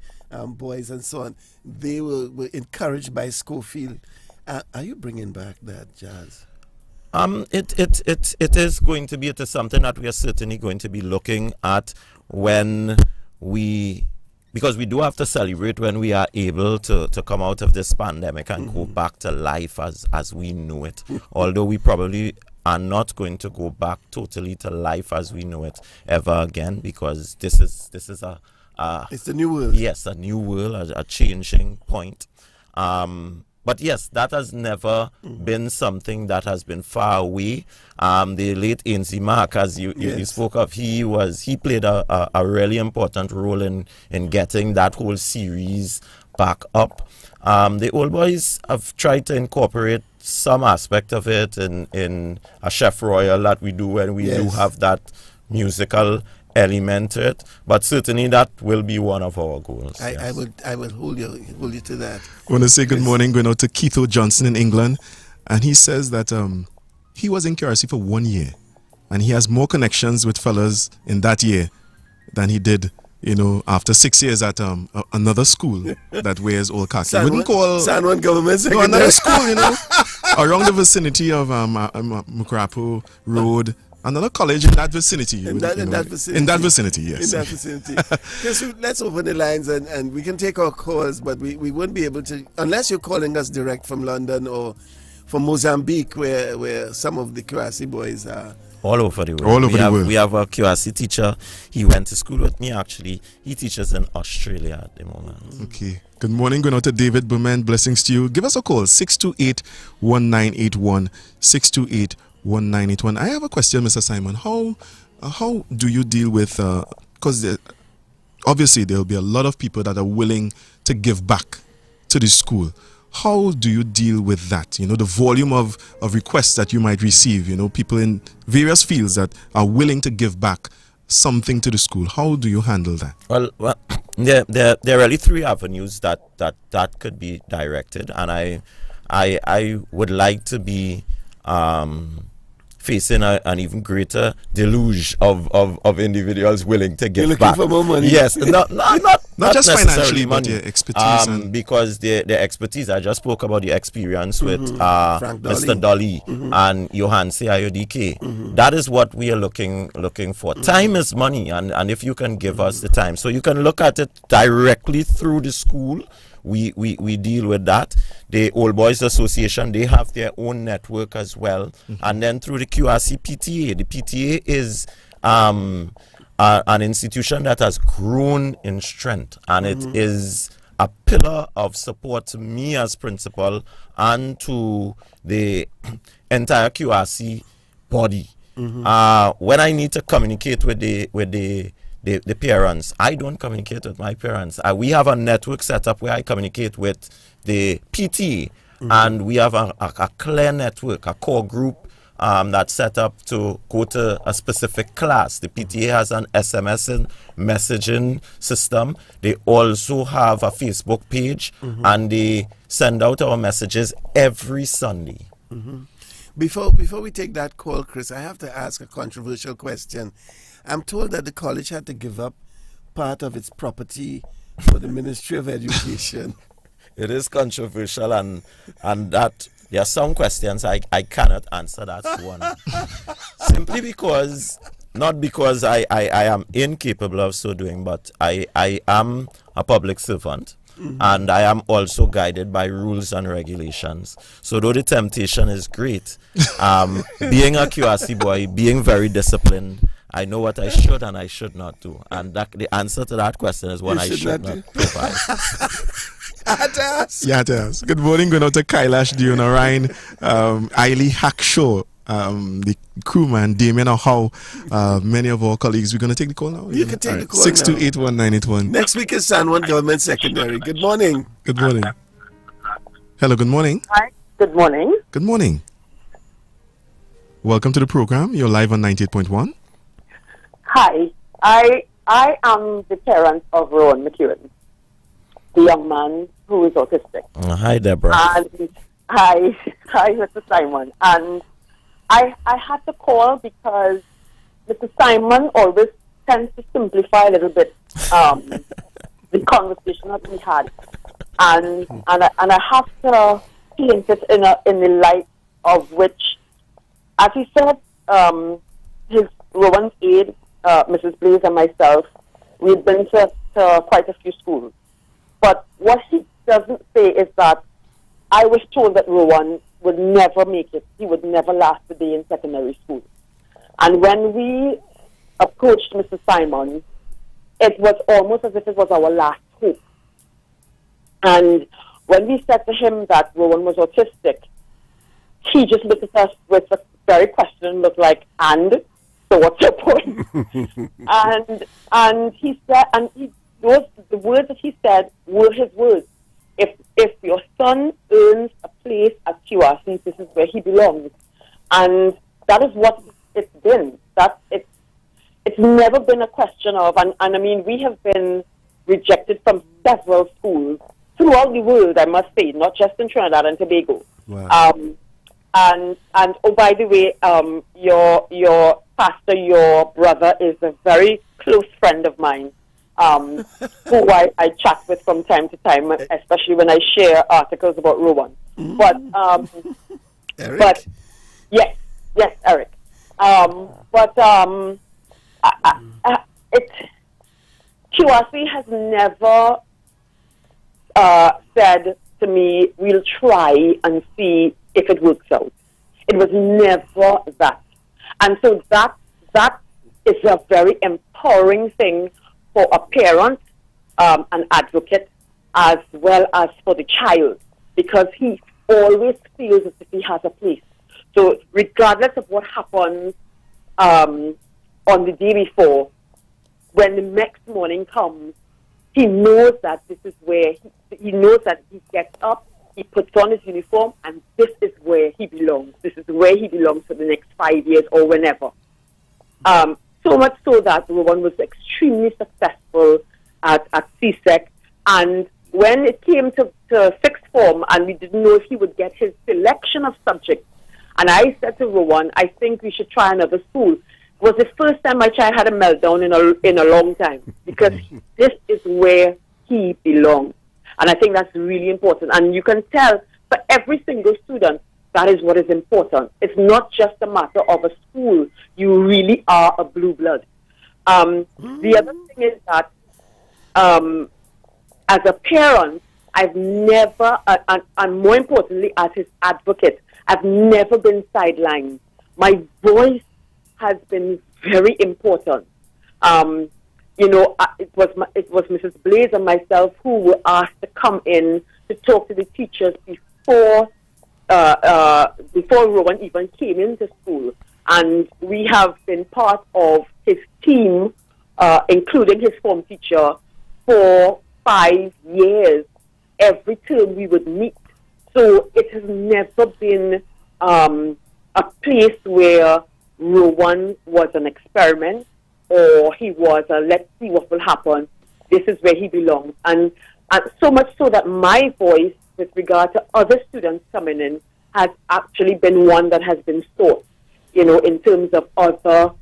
boys and so on. They were encouraged by Schofield. Are you bringing back that jazz? It is going to be, it is something that we are certainly going to be looking at when because we do have to celebrate when we are able to come out of this pandemic and go back to life as we know it. Although we probably are not going to go back totally to life as we know it ever again, because this is it's the new world. Yes, a new world, a changing point. But yes, that has never been something that has been far away. The late Ainsley Mark, as you spoke of, he played a really important role in getting that whole series back up. The old boys have tried to incorporate some aspect of it in a Chef Royal that we do when we do have that musical element to it, but certainly that will be one of our goals. I will hold you to that. I want to say good morning going out to Keith Johnson in England, and he says that he was in QRC for 1 year and he has more connections with fellas in that year than he did, after 6 years at another school that wears old khaki. San Juan Government Secondary. No, another school, around the vicinity of Mukrapo Road. Another college in that vicinity. In that vicinity. In that vicinity, yes. In that vicinity. Yes, let's open the lines and we can take our calls, but we won't be able to, unless you're calling us direct from London or from Mozambique, where some of the QRC boys are. All over the world. We have a QRC teacher. He went to school with me, actually. He teaches in Australia at the moment. Okay. Good morning. Going out to David Berman. Blessings to you. Give us a call. 628-1981. 628-1981. I have a question, Mr. Simon. How do you deal with, because obviously there will be a lot of people that are willing to give back to the school. How do you deal with that? The volume of requests that you might receive, people in various fields that are willing to give back something to the school. How do you handle that? Well, there are really three avenues that could be directed, and I would like to be facing an even greater deluge of individuals willing to give back. Looking for more money. Yes, not just financially, money, but their expertise. Because their expertise, I just spoke about the experience with Mr. Dolly and Johan Ayodike. That is what we are looking for. Time is money, and if you can give us the time, so you can look at it directly through the school. We deal with that. The Old Boys Association, they have their own network as well. And then through the QRC PTA. The PTA is an institution that has grown in strength, and it is a pillar of support to me as principal and to the entire QRC body. When I need to communicate with the parents, I don't communicate with my parents. We have a network set up where I communicate with the PT, and we have a clear network, a core group that's set up to go to a specific class. The PTA has an SMS and messaging system. They also have a Facebook page, and they send out our messages every Sunday. Before we take that call, Chris, I have to ask a controversial question. I'm told that the college had to give up part of its property for the Ministry of Education. It is controversial, and that there are some questions I cannot answer that one. Simply because, not because I am incapable of so doing, but I am a public servant. And I am also guided by rules and regulations. So though the temptation is great, being a QRC boy, being very disciplined, I know what I should and I should not do. And the answer to that question is what I should not provide. Yatas. Good morning, going out to Kailash, Dion Ryan, Eiley Hackshaw, the crewman, Damien How, many of our colleagues. We're going to take the call now. You can take the call 628-1981. Next week is San Juan Government Secondary. Good morning. Good morning. Hello, good morning. Hi, good morning. Good morning. Welcome to the program. You're live on 98.1. Hi, I am the parent of Rowan McEwen. the young man who is autistic. Hi, Deborah. And hi, Mr. Simon. And I had to call because Mr. Simon always tends to simplify a little bit the conversation that we had, and I have to paint it in the light of which, as he said, his Rowan's aide, Mrs. Blaze, and myself, we've been to quite a few schools. But what he doesn't say is that I was told that Rowan would never make it. He would never last a day in secondary school. And when we approached Mr. Simon, it was almost as if it was our last hope. And when we said to him that Rowan was autistic, he just looked at us with a very questioning look like, and? So what's your point? and he said, the words that he said were his words. If your son earns a place at QRC, this is where he belongs. And that is what it's been. It's never been a question of, and I mean, we have been rejected from several schools throughout the world, I must say, not just in Trinidad and Tobago. Wow. And oh, by the way, your pastor, your brother, is a very close friend of mine, who I chat with from time to time, especially when I share articles about Rowan. But Eric? But yes, Eric. QRC has never said to me, we'll try and see if it works out. It was never that. And so that is a very empowering thing for a parent, an advocate, as well as for the child, because he always feels as if he has a place. So regardless of what happens on the day before, when the next morning comes, he knows that this is where he knows that he gets up, he puts on his uniform, and this is where he belongs. This is where he belongs for the next 5 years or whenever. So much so that Rowan was extremely successful at CSEC, and when it came to sixth form and we didn't know if he would get his selection of subjects, and I said to Rowan, I think we should try another school. It was the first time my child had a meltdown in a long time, because this is where he belongs. And I think that's really important. And you can tell for every single student, that is what is important. It's not just a matter of a school. You really are a blue blood. The other thing is that as a parent, I've never, and more importantly, as his advocate, I've never been sidelined. My voice has been very important. It was Mrs. Blaze and myself who were asked to come in to talk to the teachers before Rowan even came into school, and we have been part of his team, including his form teacher, for 5 years. Every term we would meet, so it has never been a place where Rowan was an experiment, or he was a let's see what will happen. This is where he belongs. And so much so that my voice with regard to other students coming in has actually been one that has been sought, in terms of other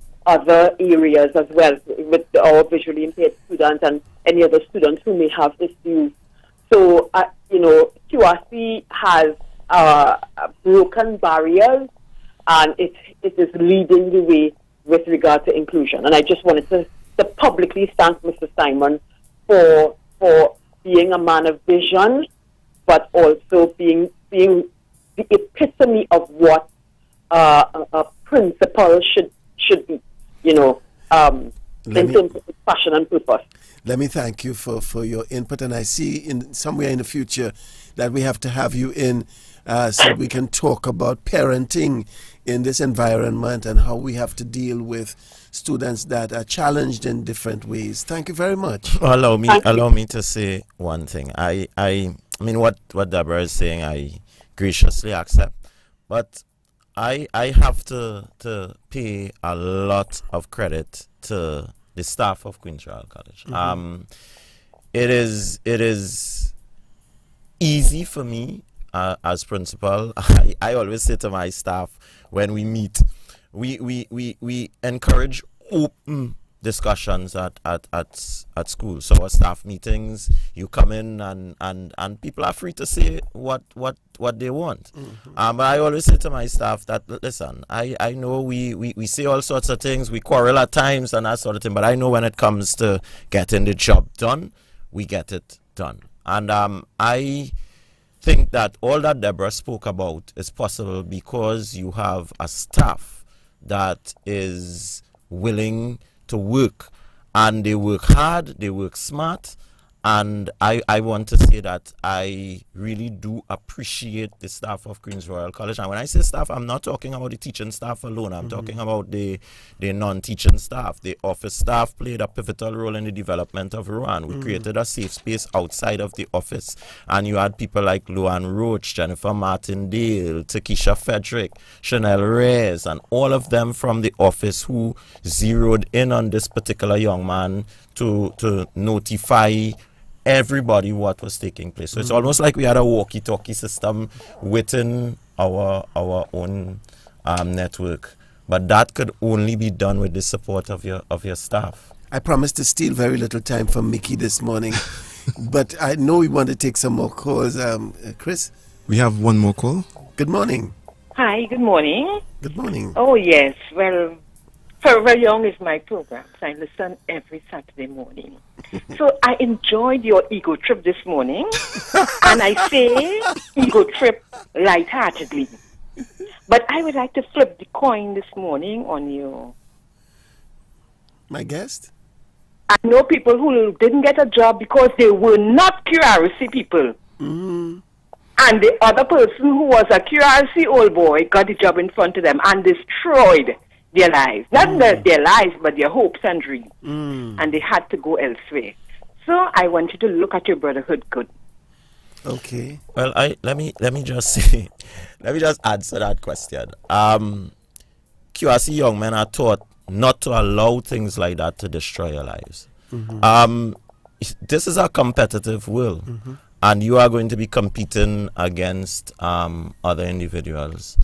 areas as well, with our visually impaired students and any other students who may have issues. So, QRC has broken barriers, and it is leading the way with regard to inclusion. And I just wanted to publicly thank Mr. Simon for being a man of vision, but also being the epitome of what a principal should be, in terms of passion and purpose. Let me thank you for your input, and I see in somewhere in the future that we have to have you in so we can talk about parenting in this environment and how we have to deal with students that are challenged in different ways. Thank you very much. Allow me to say one thing. I mean what Deborah is saying, I graciously accept, but I have to pay a lot of credit to the staff of Queen's Royal College. Mm-hmm. It is easy for me as principal. I always say to my staff when we meet, we encourage open discussions at school. So our staff meetings, you come in and people are free to say what they want. But I always say to my staff that, listen, I know we say all sorts of things, we quarrel at times and that sort of thing, but I know when it comes to getting the job done, we get it done. And I think that all that Deborah spoke about is possible because you have a staff that is willing to work, and they work hard, they work smart, and I want to say that I really do appreciate the staff of Queen's Royal College. And when I say staff, I'm not talking about the teaching staff alone. I'm talking about the non-teaching staff. The office staff played a pivotal role in the development of Rowan. We created a safe space outside of the office, and you had people like Luann Roach, Jennifer Martindale, Takesha Frederick, Chanel Reyes, and all of them from the office who zeroed in on this particular young man to notify everybody what was taking place. So it's almost like we had a walkie-talkie system within our own network, but that could only be done with the support of your staff. I promised to steal very little time from Mickey this morning, but I know we want to take some more calls. Chris? We have one more call. Good morning. Hi, good morning. Good morning. Oh, yes. Well, Forever Young is my program, so I listen every Saturday morning. So I enjoyed your ego trip this morning, and I say ego trip lightheartedly. But I would like to flip the coin this morning on you. My guest? I know people who didn't get a job because they were not QRC people. And the other person who was a QRC old boy got the job in front of them and destroyed their lives. Not their lives, but their hopes and dreams. And they had to go elsewhere. So I want you to look at your brotherhood good. Okay. Well, let me just say, let me just answer that question. QRC young men are taught not to allow things like that to destroy your lives. This is a competitive world, and you are going to be competing against other individuals.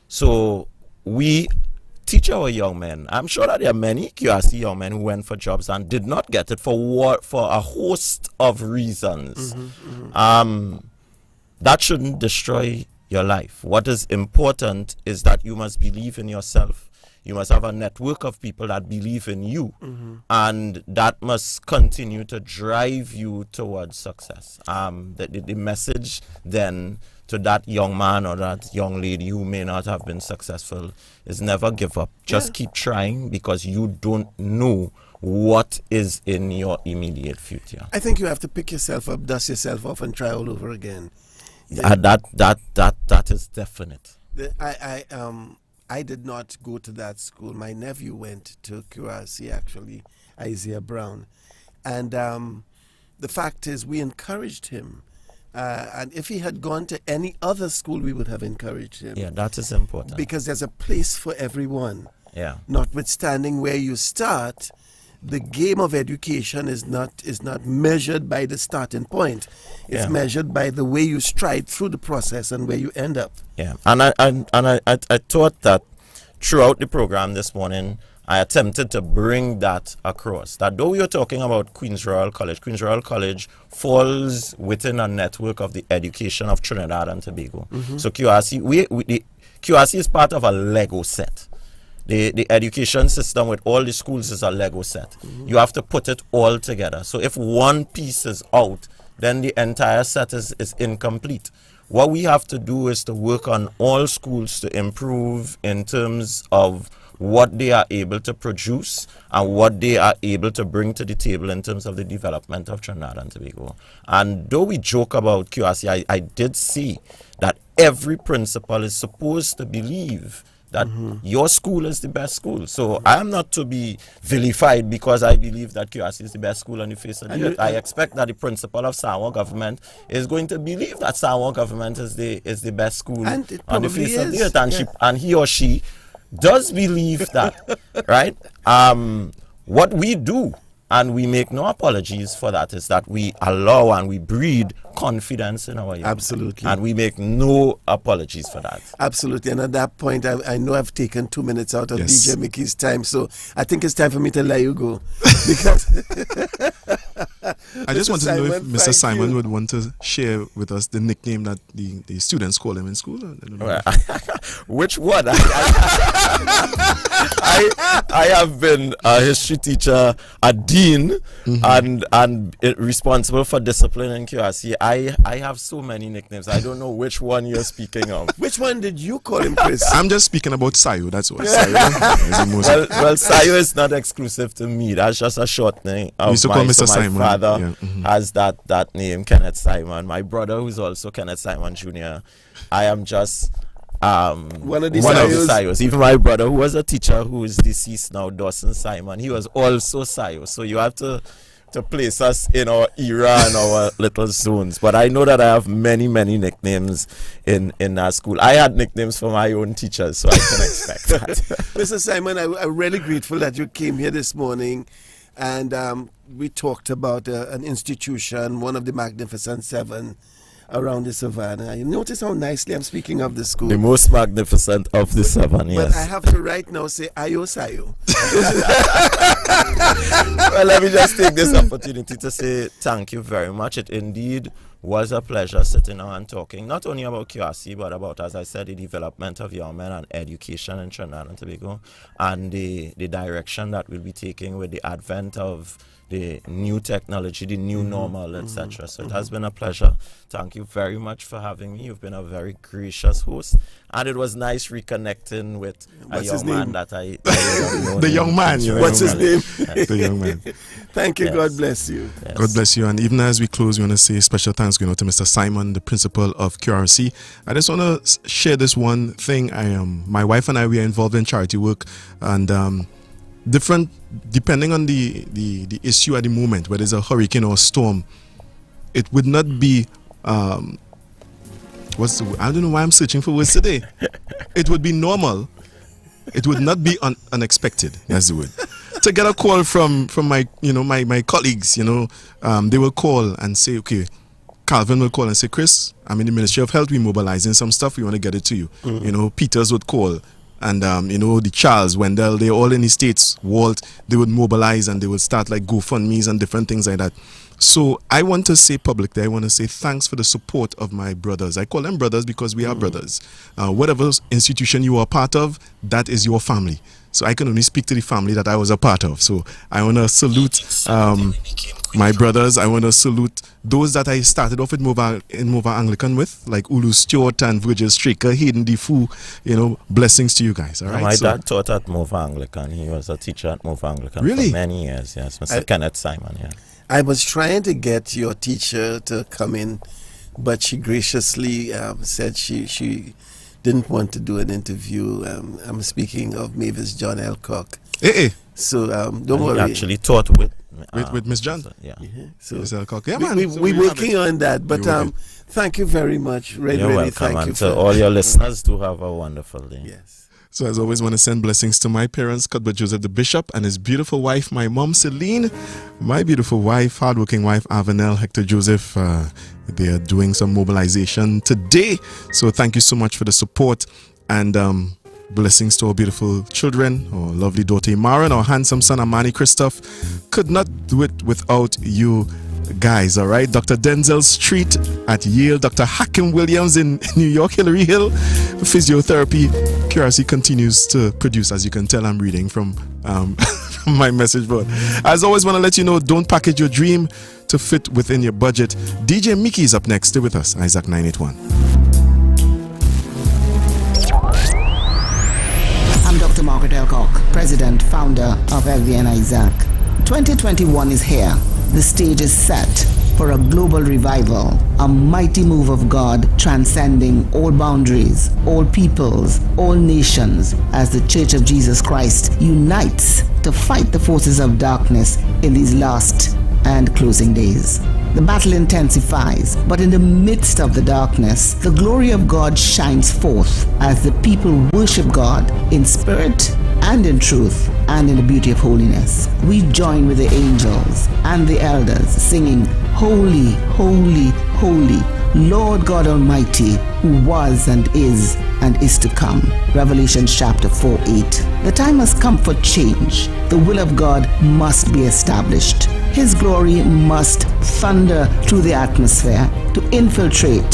So we teach our young men. I'm sure that there are many QRC young men who went for jobs and did not get it for a host of reasons. That shouldn't destroy your life. What is important is that you must believe in yourself. You must have a network of people that believe in you, and that must continue to drive you towards success. The message then to that young man or that young lady who may not have been successful is never give up. Just keep trying, because you don't know what is in your immediate future. I think you have to pick yourself up, dust yourself off, and try all over again. That is definite. I did not go to that school. My nephew went to QRC, actually, Isaiah Brown. And the fact is, we encouraged him. And if he had gone to any other school, we would have encouraged him. Yeah, that is important. Because there's a place for everyone. Yeah. Notwithstanding where you start, the game of education is not measured by the starting point. It's measured by the way you stride through the process and where you end up. Yeah, and I thought that throughout the program this morning, I attempted to bring that across. That though we are talking about Queen's Royal College falls within a network of the education of Trinidad and Tobago. So QRC, QRC is part of a Lego set. The education system with all the schools is a Lego set. You have to put it all together. So if one piece is out, then the entire set is incomplete. What we have to do is to work on all schools to improve in terms of what they are able to produce and what they are able to bring to the table in terms of the development of Trinidad and Tobago. And though we joke about QRC, I did see that every principal is supposed to believe that your school is the best school. So I am not to be vilified because I believe that QRC is the best school on the face of the earth. I expect that the principal of Samoa government is going to believe that Samoa government is the best school on the face of the earth, and he or she does believe that, right? What we do, and we make no apologies for that, is that we allow and we breed confidence in our young Absolutely. men. And we make no apologies for that. Absolutely. And at that point, I know I've taken 2 minutes out of Yes. DJ Mickey's time, so I think it's time for me to let you go. Because I just Mr. wanted to know if Simon, Mr. thank Simon you. would want to share with us the nickname that the students call him in school. I don't know. Which one? I have been a history teacher, a dean, and responsible for discipline in QRC. I have so many nicknames. I don't know which one you're speaking of. which one did you call him, Chris? I'm just speaking about Sayo, that's what. Sayo is the most. Well, Sayo is not exclusive to me. That's just a short name. We used to call Mr. My Simon. father Yeah, has that name, Kenneth Simon. My brother, who's also Kenneth Simon Jr. I am just One of the one of the Sayos. Sayos. Even my brother, who was a teacher, who is deceased now, Dawson Simon, he was also Sayo. So you have to place us in our era and our little zones. But I know that I have many nicknames in our school. I had nicknames for my own teachers, so I can expect that. Mr. Simon, I'm really grateful that you came here this morning, and we talked about an institution, one of the Magnificent Seven around the savannah. You notice how nicely I'm speaking of the school. The most magnificent of the seven, But yes. I have to right now say Ayo Sayo. Well, let me just take this opportunity to say thank you very much. It indeed was a pleasure sitting down and talking, not only about QRC, but about, as I said, the development of young men and education in Trinidad and Tobago, and the direction that we'll be taking with the advent of the new technology, the new normal, etc. So it has been a pleasure. Thank you very much for having me. You've been a very gracious host, and it was nice reconnecting with a What's his young man name? that I have known. The young man, you know. What's his name? The young man. Thank you. Yes. God bless you. Yes. God bless you. And even as we close, we want to say special thanks going out to Mr. Simon, the principal of QRC. I just want to share this one thing. My wife and I, we are involved in charity work, and different depending on the issue at the moment, whether it's a hurricane or a storm, it would not be I don't know why I'm searching for words today. It would be normal. It would not be unexpected. That's the word. To get a call from my my colleagues, they will call and say, okay, Calvin will call and say, Chris, I'm in the Ministry of Health, we're mobilizing some stuff, we want to get it to you. Peters would call, and the Charles, Wendell, they're all in the States. Walt, they would mobilize and they would start like GoFundMe's and different things like that. So I want to say publicly, I want to say thanks for the support of my brothers. I call them brothers because we are brothers. Whatever institution you are part of, that is your family. So I can only speak to the family that I was a part of. So I want to salute my brothers. I want to salute those that I started off in Mova Anglican with, like Ulu Stewart and Virgil Straker, Hayden Defoe. Blessings to you guys. All right. My dad taught at Mova Anglican. He was a teacher at Mova Anglican Really? for many years. Yes, Mr. Kenneth Simon. Yeah. I was trying to get your teacher to come in, but she graciously said she didn't want to do an interview. I'm speaking of Mavis John Elcock. Hey. So don't He worry. actually taught with Miss John. Yeah. So Miss Alcock. Yeah, man. So we're we have working it. on that. But You're welcome. thank you very much. Really, You're really welcome, thank you and to all your listeners, do have a wonderful day. Yes. So as always, want to send blessings to my parents, Cuthbert Joseph the Bishop, and his beautiful wife, my mom, Celine, my beautiful wife, hardworking wife, Avenel Hector Joseph. They are doing some mobilization today. So thank you so much for the support, and blessings to our beautiful children, our lovely daughter Imara, and our handsome son Amani Christoph. Could not do it without you guys, all right? Dr. Denzel Street at Yale, Dr. Hakim Williams in New York, Hillary Hill, physiotherapy. QRC continues to produce, as you can tell, I'm reading from my message board. As always, want to let you know, don't package your dream to fit within your budget. DJ Mickey is up next. Stay with us, Isaac 981. I'm Dr. Margaret Elcock, President, Founder of LVN Isaac. 2021 is here. The stage is set for a global revival, a mighty move of God transcending all boundaries, all peoples, all nations, as the Church of Jesus Christ unites to fight the forces of darkness in these last and closing days. The battle intensifies, but in the midst of the darkness, the glory of God shines forth as the people worship God in spirit and in truth and in the beauty of holiness. We join with the angels and the elders singing, Holy, holy, holy, Lord God Almighty, who was and is to come. Revelation chapter 4:8. The time has come for change. The will of God must be established. His glory must thunder through the atmosphere to infiltrate